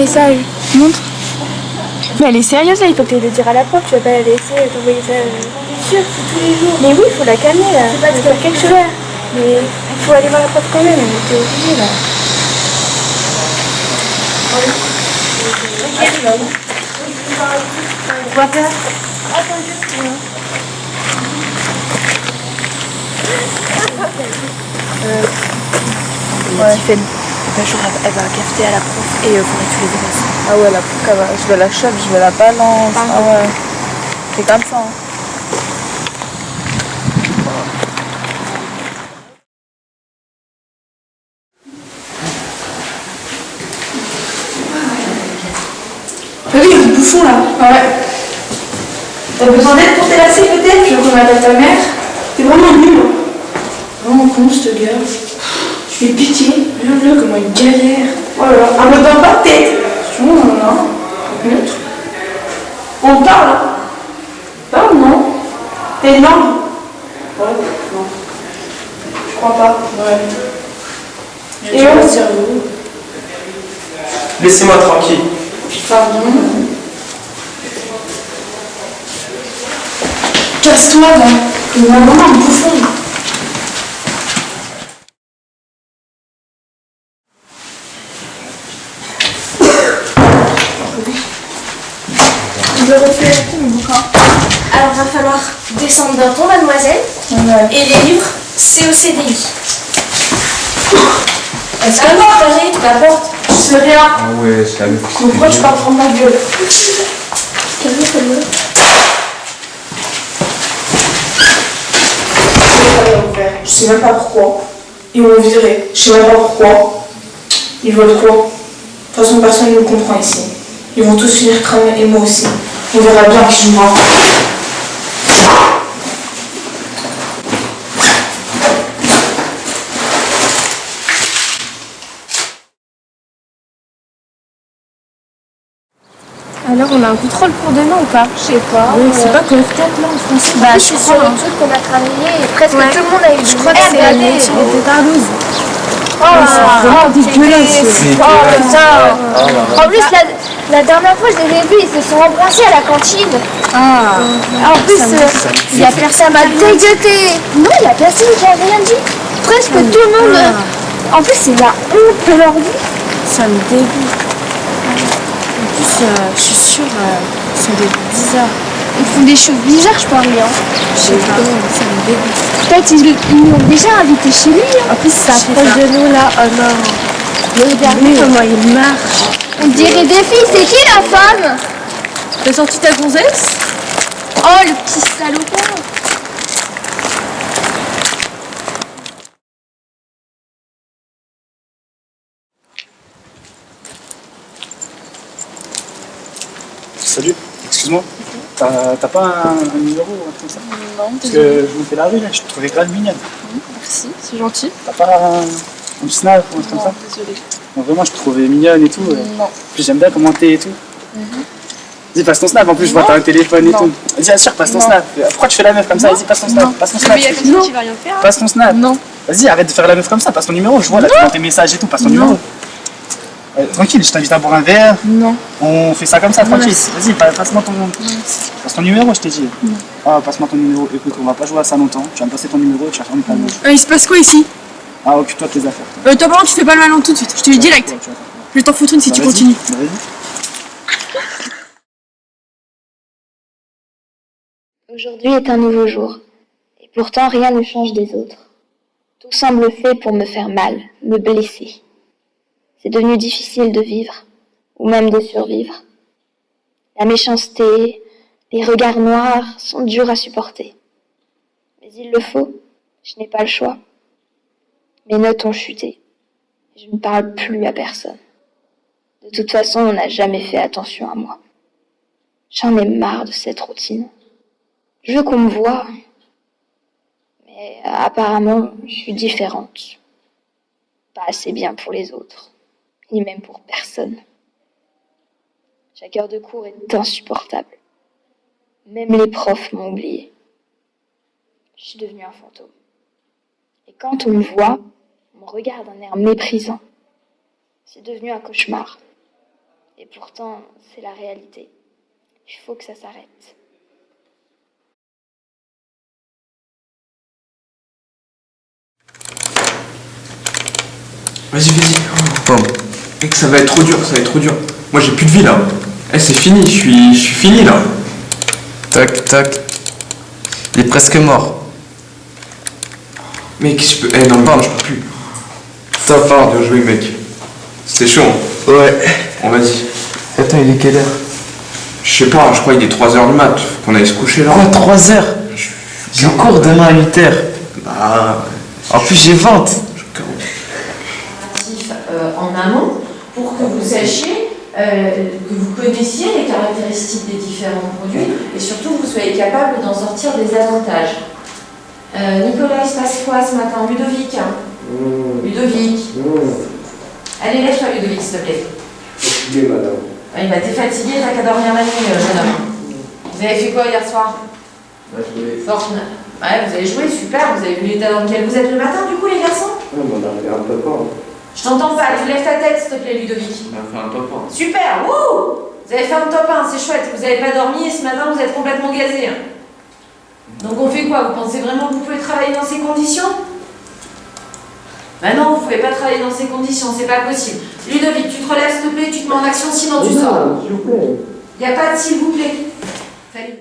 message. Montre. Mais elle est sérieuse là, il faut que tu le dire à la prof, tu vas pas la laisser t'envoyer ça. Bien sûr, c'est tous les jours. Mais oui, il faut la calmer là. C'est pas de faire quelque chose. Mais il faut aller voir la prof quand même, t'es obligée là. Ok. On va faire. Ouais. Tiffen, un jour elle va cafeter à la prof et faudrait que tu les effaces. Ah ouais, la prof, je vais la chope, je vais la balance. Ah ouais. C'est comme ça. Hein. Oui, il y a des bouffons là. Ouais. T'as besoin d'aide pour tes lacets peut-être? Je veux qu'on appelle ta mère. T'es vraiment nul. Vraiment con cette gueule. Je fais pitié. Regarde-le comment il galère. Oh là là, un mot dans pas de tête. Non, non, non. Neutre. On parle. Parle, non? T'es une langue? Ouais, non. Je crois pas. Ouais. Et on cerveau. Laissez-moi tranquille. Pardon. Casse-toi là. Il m'a vraiment un bouffon. Alors, va falloir descendre d'un ton, mademoiselle. Ouais. Et les livres, c'est au CDI. Est-ce que vous parlez de la porte? Je sais rien. Ah ouais, c'est la meuf. Donc pourquoi tu parles prendre ma gueule? Calme-toi. Je sais même pas pourquoi. Ils m'ont viré. Je sais même pas pourquoi. Ils veulent quoi? De toute façon, personne ne me comprend ici. Ils vont tous finir cramés et moi aussi. On verra bien qui jouera. Alors on a un contrôle pour demain ou pas? Je sais pas. Oui, c'est pas que le 4 là en français. Bah, je suis sur le truc qu'on a travaillé et presque tout le monde a eu. Je crois que c'est la lecture des tétardos. Oh là C'est vraiment dégueulasse. Oh putain. En plus, la dernière fois, je les ai vus, ils se sont embrassés à la cantine. Ah. En plus, il y a personne m'a dégoûté. Non, il y a personne qui a rien dit. Presque tout le monde. En plus, c'est la honte de leur vie. Ça me dégoûte. En plus, je suis sûre, ils sont des bizarres. Ils font des choses bizarres, je parie. Hein. Je sais pas, ça me dégoûte. Peut-être ils nous ont déjà invités chez lui. En plus, ça approche de nous là. Oh non. Regardez comment il marche. On dirait des filles. C'est qui la femme? T'as sorti ta gonzesse? Oh, le petit salopard. Salut, excuse-moi. T'as pas un numéro ou un truc comme ça? Non, Parce que je me fais la rue là, je te trouvais grave mignonne. merci, c'est gentil. T'as pas un snap ou un truc comme ça? Désolée. Non, vraiment, je te trouvais mignonne et tout. Non. En plus, j'aime bien commenter et tout. Vas-y, passe ton snap, en plus, je vois t'as un téléphone et tout. Vas-y, assure, passe ton snap. Pourquoi tu fais la meuf comme ça? Vas-y, passe ton snap. Passe ton snap. Mais il y a personne qui va rien faire. Passe ton snap. Non. Vas-y, arrête de faire la meuf comme ça, passe ton numéro. Je vois là, tu vois tes messages et tout, passe ton numéro. Tranquille, je t'invite à boire un verre. Non. On fait ça comme ça, tranquille. Merci. Vas-y, passe-moi passe ton numéro, je t'ai dit. Ah, passe-moi ton numéro. Écoute, on va pas jouer à ça longtemps. Tu vas me passer ton numéro et tu vas fermer ta bouche. Il se passe quoi ici? Ah, occupe-toi de tes affaires. Toi, par contre, tu fais pas le malin tout de suite. Je te dis direct. Ouais, tu vas faire. Je vais t'en foutre une si Bah, tu vas-y. continues. Bah, vas-y. Aujourd'hui est un nouveau jour, et pourtant rien ne change des autres. Tout semble fait pour me faire mal, me blesser. C'est devenu difficile de vivre, ou même de survivre. La méchanceté, les regards noirs sont durs à supporter. Mais il le faut, je n'ai pas le choix. Mes notes ont chuté. Je ne parle plus à personne. De toute façon, on n'a jamais fait attention à moi. J'en ai marre de cette routine. Je veux qu'on me voie. Mais apparemment, je suis différente. Pas assez bien pour les autres, ni même pour personne. Chaque heure de cours est insupportable. Même les profs m'ont oubliée. Je suis devenue un fantôme. Et quand on me voit, on me regarde d'un air méprisant. C'est devenu un cauchemar. Et pourtant, c'est la réalité. Il faut que ça s'arrête. Vas-y. Oh, mec, ça va être trop dur, Moi, j'ai plus de vie, là. C'est fini, je suis fini, là. Tac. Il est presque mort. Mec, je peux... non, je peux plus. Top 1. Bien joué, mec. C'était chaud, hein. Ouais. Bon, vas-y. Attends, il est quelle heure? Je sais pas, je crois qu'il est 3h du mat. Faut qu'on aille se coucher, là. Quoi, 3h? J'ai cours demain à 8h. Bah... En plus, j'ai vente. En amont pour que vous sachiez, que vous connaissiez les caractéristiques des différents produits et surtout que vous soyez capable d'en sortir des avantages. Nicolas, il se passe quoi ce matin? Ludovic? Ludovic? Allez, lève-toi Ludovic, s'il te plaît. Fatigué, madame. T'es fatigué, t'as qu'à dormir la nuit, jeune homme. Vous avez fait quoi hier soir? Fortnite. Ouais, vous avez joué, super, vous avez vu l'état dans lequel vous êtes le matin du coup les garçons? On a fait un peu pas. Je t'entends pas, tu lèves ta tête s'il te plaît Ludovic. On a fait un top 1. Super, wouh! Vous avez fait un top 1, c'est chouette, vous n'avez pas dormi et ce matin vous êtes complètement gazé. Donc on fait quoi? Vous pensez vraiment que vous pouvez travailler dans ces conditions? Ben non, vous ne pouvez pas travailler dans ces conditions, c'est pas possible. Ludovic, tu te relèves s'il te plaît, tu te mets en action, sinon tu sors. S'il vous plaît. Il n'y a pas de s'il vous plaît. Salut.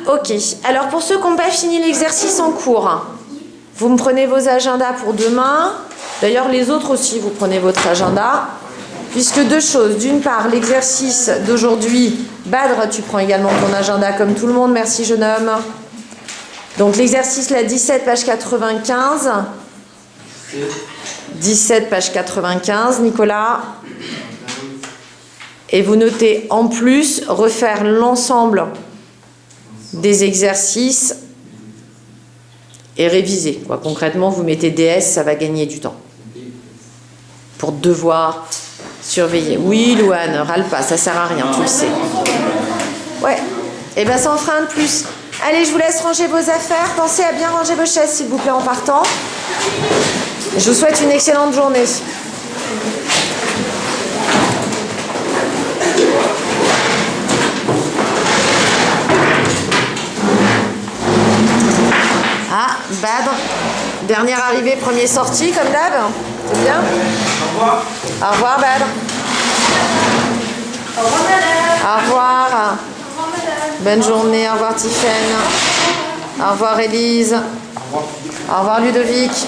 Ok, alors pour ceux qui n'ont pas fini l'exercice en cours, vous me prenez vos agendas pour demain. D'ailleurs, les autres aussi, vous prenez votre agenda. Puisque deux choses. D'une part, l'exercice d'aujourd'hui, Badre, tu prends également ton agenda comme tout le monde. Merci, jeune homme. Donc, l'exercice, la 17, page 95. 17, page 95, Nicolas. Et vous notez en plus, refaire l'ensemble des exercices et réviser. Quoi. Concrètement, vous mettez DS, ça va gagner du temps. Pour devoir surveiller. Oui, Louane, râle pas, ça sert à rien, tu le sais. Ouais, et bien ça en fera un de plus. Allez, je vous laisse ranger vos affaires. Pensez à bien ranger vos chaises, s'il vous plaît, en partant. Je vous souhaite une excellente journée. Ah, Badre, dernière arrivée, premier sorti, comme d'hab. C'est bien. Au revoir. Au revoir, Badre. Au revoir, madame. Au revoir. Au revoir, madame. Bonne journée. Au revoir, Tiffaine. Au revoir, Élise. Au revoir, Ludovic.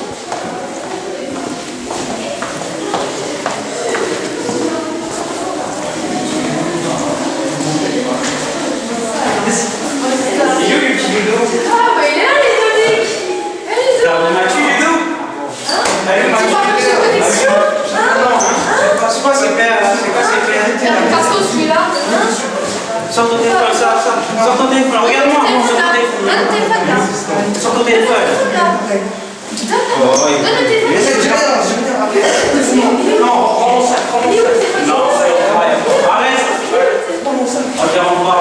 Ah, bah il est là, Ludovic. Ludo. T'as remarqué Ludo? Tu crois que j'ai connexion? C'est quoi ces pères là? C'est quoi ces pères? Perso, celui-là. Sors ton téléphone, sors ton téléphone, regarde-moi, sors ton téléphone. Donne le téléphone là. Sors ton téléphone. Donne le téléphone. Non, prends ça. Non, arrête. Regarde, on va.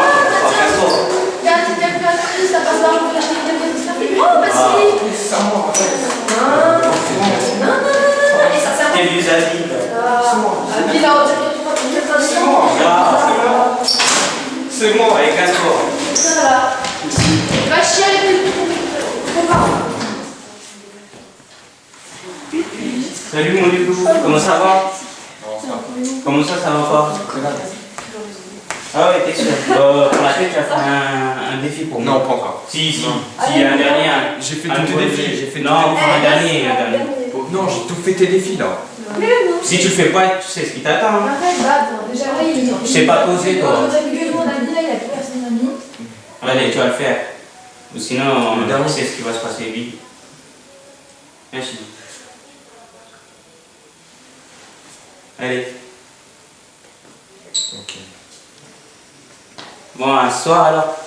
Regarde, t'es bien plus attendu, ça passe par le acheter une téléphone. Oh, bah si. Non. Et ça sert à Tes vieux amis. Ah, puis là, on dirait que tu vas te mettre un sang. C'est bon, allez, casse-toi. Ça va. Va chier avec les Salut mon Ludo, comment ça va? Comment ça va pas? Ah ouais, t'es sûr? Pour la fête, tu vas faire un défi pour moi. Non, pas encore. Si, il y a un dernier. J'ai fait tous tes défis. Non, un dernier. Non, j'ai tout fait tes défis, là. Si tu le fais pas, tu sais ce qui t'attend. Hein. Arrête, Bad. Déjà, oui. Je sais pas poser, toi. Quand t'as vu que mon ami, là, il a plus personne d'amis. Allez, tu vas le faire. Ou sinon, Le dernier. tu sais ce qui va se passer, lui. Merci. Allez. Ok. Bon, un soir alors.